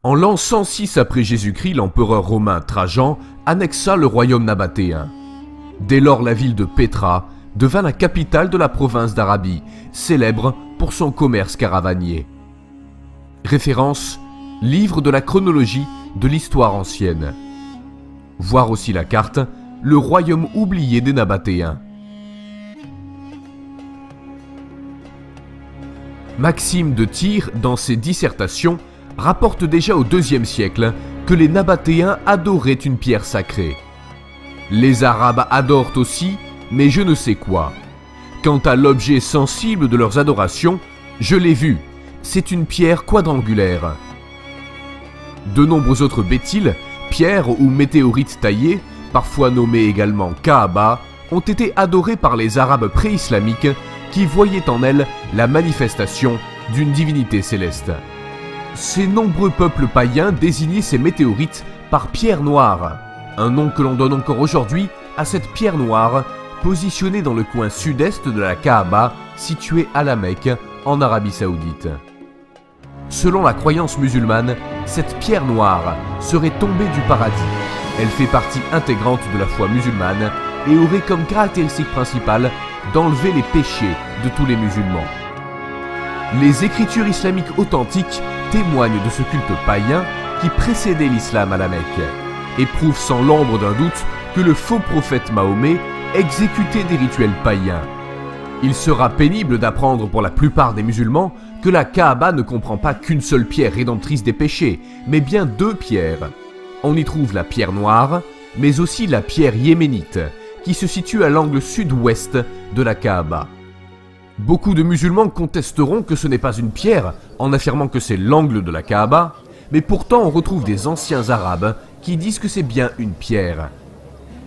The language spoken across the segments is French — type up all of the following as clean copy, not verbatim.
En l'an 106 après Jésus-Christ, l'empereur romain Trajan annexa le royaume nabatéen. Dès lors, la ville de Pétra devint la capitale de la province d'Arabie, célèbre pour son commerce caravanier. Référence: livre de la chronologie de l'histoire ancienne. Voir aussi la carte, le royaume oublié des Nabatéens. Maxime de Tyr, dans ses dissertations, rapporte déjà au IIe siècle que les Nabatéens adoraient une pierre sacrée. Les Arabes adorent aussi, mais je ne sais quoi. Quant à l'objet sensible de leurs adorations, je l'ai vu, c'est une pierre quadrangulaire. De nombreux autres bétiles, pierres ou météorites taillées, parfois nommées également Kaaba, ont été adorés par les Arabes pré-islamiques qui voyaient en elles la manifestation d'une divinité céleste. Ces nombreux peuples païens désignaient ces météorites par pierre noire, un nom que l'on donne encore aujourd'hui à cette pierre noire positionnée dans le coin sud-est de la Kaaba, située à la Mecque, en Arabie Saoudite. Selon la croyance musulmane, cette pierre noire serait tombée du paradis. Elle fait partie intégrante de la foi musulmane et aurait comme caractéristique principale d'enlever les péchés de tous les musulmans. Les écritures islamiques authentiques témoignent de ce culte païen qui précédait l'islam à la Mecque et prouvent sans l'ombre d'un doute que le faux prophète Mahomet exécutait des rituels païens. Il sera pénible d'apprendre pour la plupart des musulmans que la Kaaba ne comprend pas qu'une seule pierre rédemptrice des péchés, mais bien deux pierres. On y trouve la pierre noire, mais aussi la pierre yéménite, qui se situe à l'angle sud-ouest de la Kaaba. Beaucoup de musulmans contesteront que ce n'est pas une pierre, en affirmant que c'est l'angle de la Kaaba, mais pourtant on retrouve des anciens arabes qui disent que c'est bien une pierre.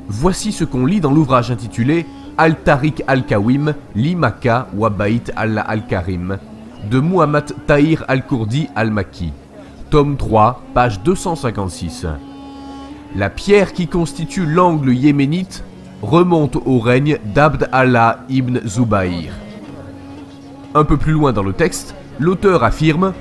Voici ce qu'on lit dans l'ouvrage intitulé Al-Tariq al-Kawim li Makka wa Bayt Allah al-Karim de Muhammad Tahir al-Kurdi al-Makki, tome 3, page 256. La pierre qui constitue l'angle yéménite remonte au règne d'Abd Allah ibn Zubayr. Un peu plus loin dans le texte, l'auteur affirme: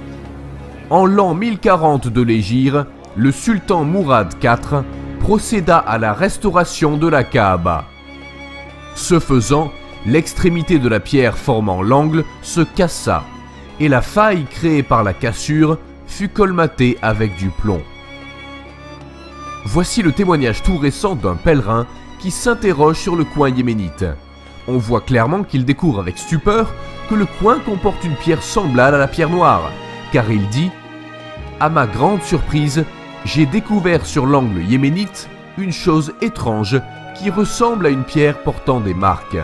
en l'an 1040 de l'Hégire, le sultan Mourad IV procéda à la restauration de la Kaaba. Ce faisant, l'extrémité de la pierre formant l'angle se cassa, et la faille créée par la cassure fut colmatée avec du plomb. Voici le témoignage tout récent d'un pèlerin qui s'interroge sur le coin yéménite. On voit clairement qu'il découvre avec stupeur que le coin comporte une pierre semblable à la pierre noire, car il dit: à ma grande surprise, j'ai découvert sur l'angle yéménite une chose étrange qui ressemble à une pierre portant des marques.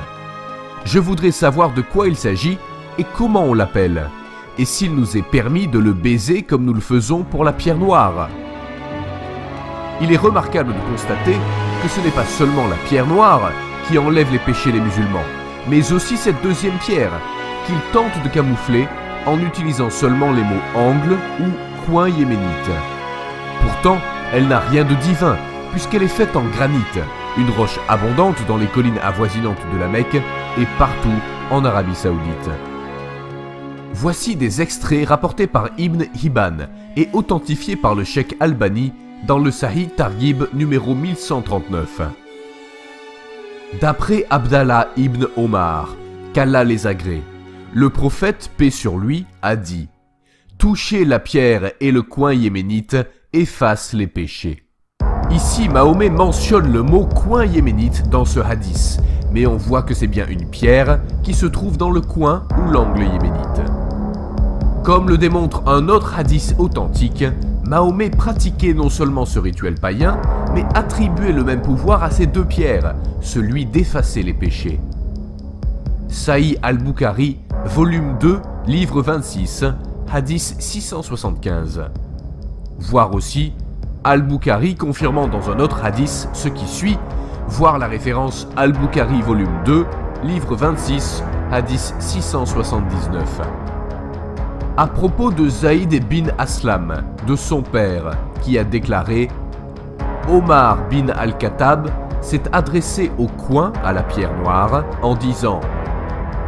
Je voudrais savoir de quoi il s'agit et comment on l'appelle, et s'il nous est permis de le baiser comme nous le faisons pour la pierre noire. Il est remarquable de constater que ce n'est pas seulement la pierre noire qui enlève les péchés des musulmans, mais aussi cette deuxième pierre qu'il tente de camoufler en utilisant seulement les mots angle ou coin yéménite. Pourtant, elle n'a rien de divin, puisqu'elle est faite en granit, une roche abondante dans les collines avoisinantes de la Mecque et partout en Arabie Saoudite. Voici des extraits rapportés par Ibn Hibban et authentifiés par le cheikh Albani dans le Sahih Targhib numéro 1139. D'après Abdallah ibn Omar, qu'Allah les agrée, le prophète, paix sur lui, a dit: toucher la pierre et le coin yéménite efface les péchés. Ici, Mahomet mentionne le mot coin yéménite dans ce hadith, mais on voit que c'est bien une pierre qui se trouve dans le coin ou l'angle yéménite. Comme le démontre un autre hadith authentique, Mahomet pratiquait non seulement ce rituel païen, mais attribuait le même pouvoir à ces deux pierres, celui d'effacer les péchés. Sahih al-Bukhari, volume 2, livre 26, hadith 675. Voir aussi Al-Bukhari confirmant dans un autre hadith ce qui suit, voir la référence Al-Bukhari volume 2, livre 26, hadith 679. À propos de Zaïd bin Aslam, de son père, qui a déclaré: Omar bin al-Khattab s'est adressé au coin, à la pierre noire, en disant: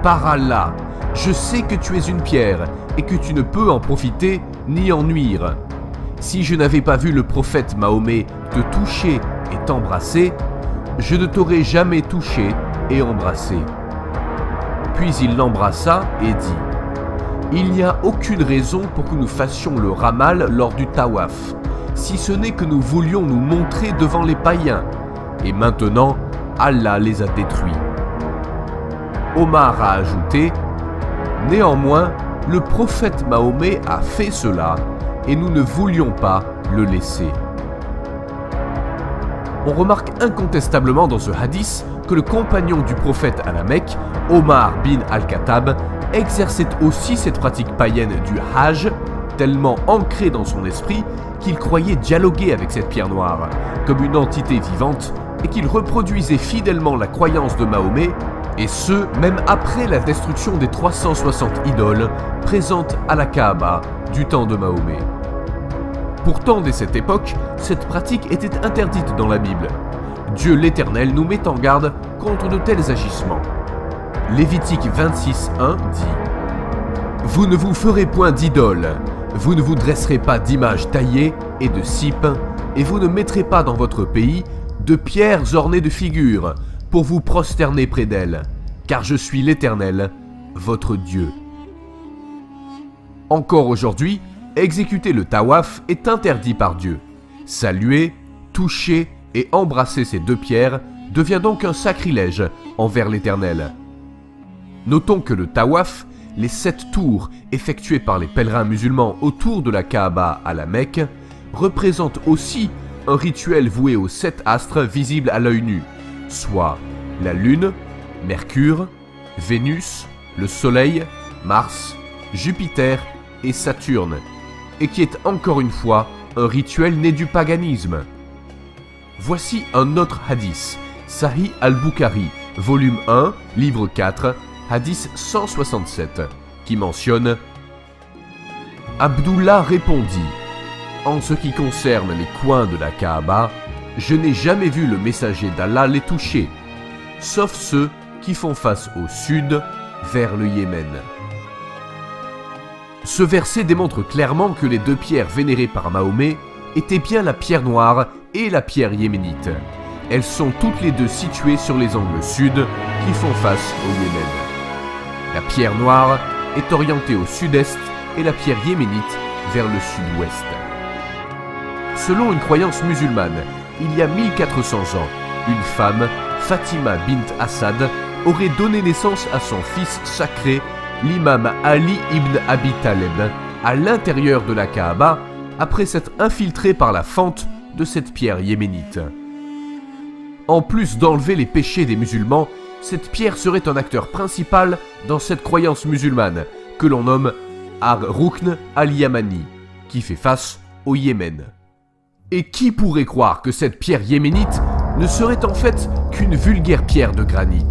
par Allah, je sais que tu es une pierre et que tu ne peux en profiter ni en nuire. si je n'avais pas vu le prophète Mahomet te toucher et t'embrasser, je ne t'aurais jamais touché et embrassé. » Puis il l'embrassa et dit : « Il n'y a aucune raison pour que nous fassions le ramal lors du tawaf, si ce n'est que nous voulions nous montrer devant les païens, et maintenant Allah les a détruits. » Omar a ajouté : « Néanmoins, le prophète Mahomet a fait cela, et nous ne voulions pas le laisser. » On remarque incontestablement dans ce hadith que le compagnon du prophète à la Mecque, Omar bin al-Khattab, exerçait aussi cette pratique païenne du Hajj, tellement ancrée dans son esprit qu'il croyait dialoguer avec cette pierre noire, comme une entité vivante, et qu'il reproduisait fidèlement la croyance de Mahomet, et ce, même après la destruction des 360 idoles présentes à la Kaaba du temps de Mahomet. Pourtant, dès cette époque, cette pratique était interdite dans la Bible. Dieu l'Éternel nous met en garde contre de tels agissements. Lévitique 26:1 dit : « Vous ne vous ferez point d'idole, vous ne vous dresserez pas d'image taillée et de cipes, et vous ne mettrez pas dans votre pays de pierres ornées de figures, pour vous prosterner près d'elles, car je suis l'Éternel, votre Dieu. » Encore aujourd'hui, exécuter le tawaf est interdit par Dieu. Saluer, toucher et embrasser ces deux pierres devient donc un sacrilège envers l'Éternel. Notons que le tawaf, les 7 tours effectués par les pèlerins musulmans autour de la Kaaba à la Mecque, représentent aussi un rituel voué aux 7 astres visibles à l'œil nu, soit la Lune, Mercure, Vénus, le Soleil, Mars, Jupiter et Saturne, et qui est encore une fois un rituel né du paganisme. Voici un autre hadith, Sahih al-Bukhari, volume 1, livre 4, hadith 167, qui mentionne : Abdullah répondit : « En ce qui concerne les coins de la Kaaba, je n'ai jamais vu le messager d'Allah les toucher, sauf ceux qui font face au sud, vers le Yémen. » Ce verset démontre clairement que les deux pierres vénérées par Mahomet étaient bien la pierre noire et la pierre yéménite. Elles sont toutes les deux situées sur les angles sud qui font face au Yémen. La pierre noire est orientée au sud-est et la pierre yéménite vers le sud-ouest. Selon une croyance musulmane, il y a 1400 ans, une femme, Fatima bint Assad, aurait donné naissance à son fils sacré, l'imam Ali ibn Abi Taleb, à l'intérieur de la Kaaba, après s'être infiltré par la fente de cette pierre yéménite. En plus d'enlever les péchés des musulmans, cette pierre serait un acteur principal dans cette croyance musulmane, que l'on nomme Ar-Rukn al-Yamani, qui fait face au Yémen. Et qui pourrait croire que cette pierre yéménite ne serait en fait qu'une vulgaire pierre de granit?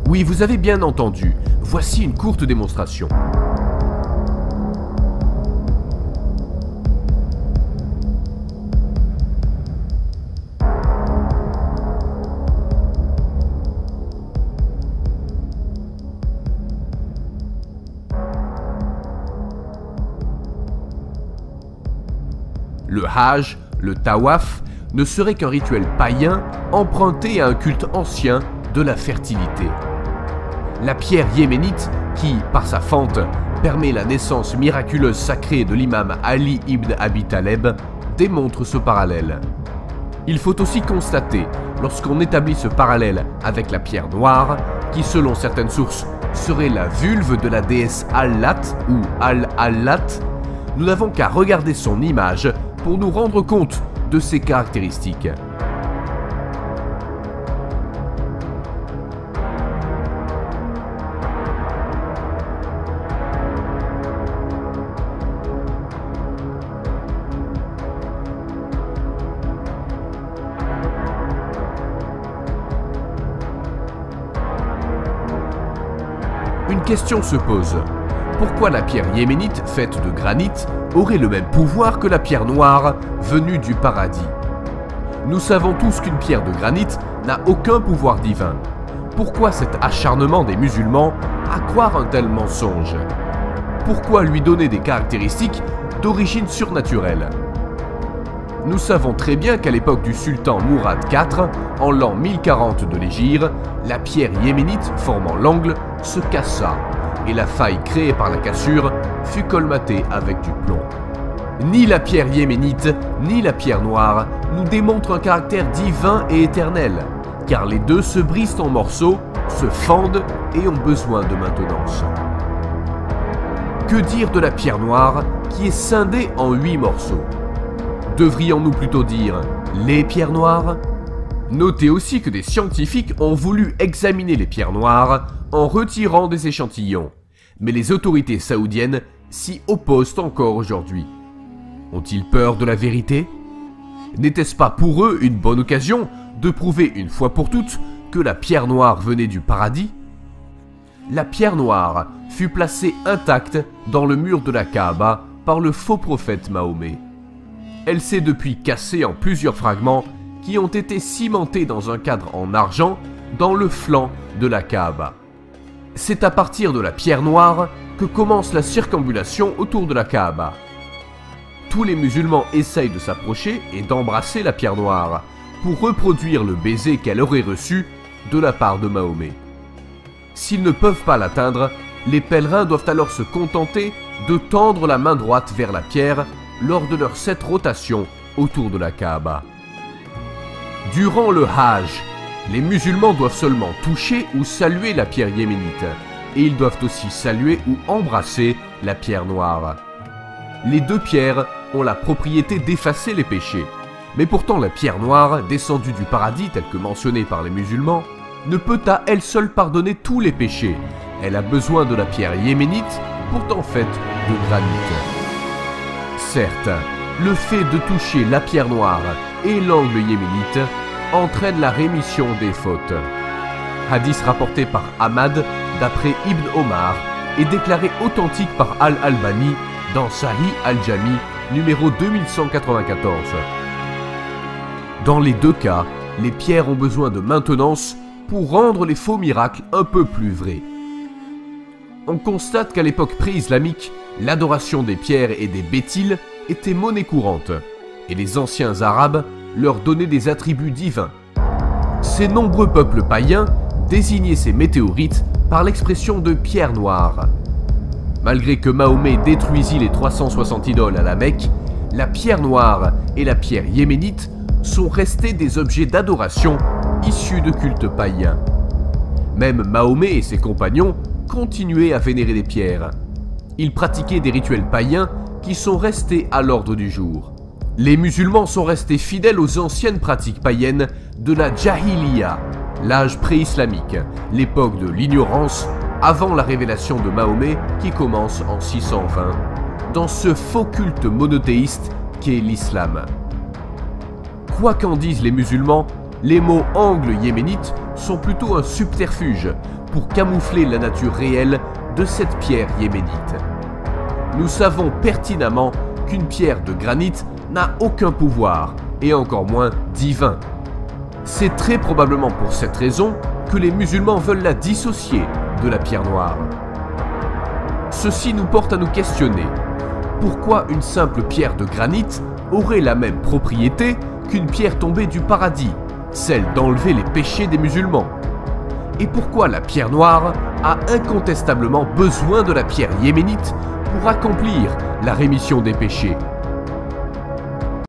Oui, vous avez bien entendu, voici une courte démonstration. Le Hajj, le Tawaf, ne serait qu'un rituel païen emprunté à un culte ancien de la fertilité. La pierre yéménite, qui, par sa fente, permet la naissance miraculeuse sacrée de l'imam Ali ibn Abi Taleb, démontre ce parallèle. Il faut aussi constater, lorsqu'on établit ce parallèle avec la pierre noire, qui selon certaines sources serait la vulve de la déesse Al-Lat ou Al-Allat, nous n'avons qu'à regarder son image pour nous rendre compte de ses caractéristiques. Une question se pose. Pourquoi la pierre yéménite, faite de granit, aurait le même pouvoir que la pierre noire venue du paradis? Nous savons tous qu'une pierre de granit n'a aucun pouvoir divin. Pourquoi cet acharnement des musulmans à croire un tel mensonge? Pourquoi lui donner des caractéristiques d'origine surnaturelle. Nous savons très bien qu'à l'époque du sultan Mourad IV, en l'an 1040 de l'Hégire, la pierre yéménite formant l'angle se cassa et la faille créée par la cassure fut colmatée avec du plomb. Ni la pierre yéménite, ni la pierre noire nous démontrent un caractère divin et éternel, car les deux se brisent en morceaux, se fendent et ont besoin de maintenance. Que dire de la pierre noire qui est scindée en 8 morceaux? Devrions-nous plutôt dire les pierres noires? Notez aussi que des scientifiques ont voulu examiner les pierres noires en retirant des échantillons, mais les autorités saoudiennes s'y opposent encore aujourd'hui. Ont-ils peur de la vérité? N'était-ce pas pour eux une bonne occasion de prouver une fois pour toutes que la pierre noire venait du paradis? La pierre noire fut placée intacte dans le mur de la Kaaba par le faux prophète Mahomet. Elle s'est depuis cassée en plusieurs fragments qui ont été cimentés dans un cadre en argent dans le flanc de la Kaaba. C'est à partir de la pierre noire que commence la circambulation autour de la Kaaba. Tous les musulmans essayent de s'approcher et d'embrasser la pierre noire pour reproduire le baiser qu'elle aurait reçu de la part de Mahomet. S'ils ne peuvent pas l'atteindre, les pèlerins doivent alors se contenter de tendre la main droite vers la pierre lors de leurs 7 rotations autour de la Kaaba. Durant le Hajj, les musulmans doivent seulement toucher ou saluer la pierre yéménite, et ils doivent aussi saluer ou embrasser la pierre noire. Les deux pierres ont la propriété d'effacer les péchés, mais pourtant la pierre noire, descendue du paradis telle que mentionnée par les musulmans, ne peut à elle seule pardonner tous les péchés. Elle a besoin de la pierre yéménite, pourtant faite de granit. Certes, le fait de toucher la pierre noire et l'angle yéménite entraîne la rémission des fautes. Hadith rapporté par Ahmad d'après Ibn Omar et déclaré authentique par Al-Albani dans Sahih al-Jami numéro 2194. Dans les deux cas, les pierres ont besoin de maintenance pour rendre les faux miracles un peu plus vrais. On constate qu'à l'époque pré-islamique, l'adoration des pierres et des bétiles était monnaie courante, et les anciens Arabes leur donnaient des attributs divins. Ces nombreux peuples païens désignaient ces météorites par l'expression de pierre noire. Malgré que Mahomet détruisit les 360 idoles à la Mecque, la pierre noire et la pierre yéménite sont restés des objets d'adoration issus de cultes païens. Même Mahomet et ses compagnons continuaient à vénérer des pierres. Ils pratiquaient des rituels païens qui sont restés à l'ordre du jour. Les musulmans sont restés fidèles aux anciennes pratiques païennes de la Jahiliya, l'âge pré-islamique, l'époque de l'ignorance avant la révélation de Mahomet qui commence en 620, dans ce faux culte monothéiste qu'est l'islam. Quoi qu'en disent les musulmans, les mots angle yéménite sont plutôt un subterfuge pour camoufler la nature réelle de cette pierre yéménite. Nous savons pertinemment qu'une pierre de granit n'a aucun pouvoir, et encore moins divin. C'est très probablement pour cette raison que les musulmans veulent la dissocier de la pierre noire. Ceci nous porte à nous questionner. Pourquoi une simple pierre de granit aurait la même propriété qu'une pierre tombée du paradis, celle d'enlever les péchés des musulmans? Et pourquoi la pierre noire a incontestablement besoin de la pierre yéménite pour accomplir la rémission des péchés?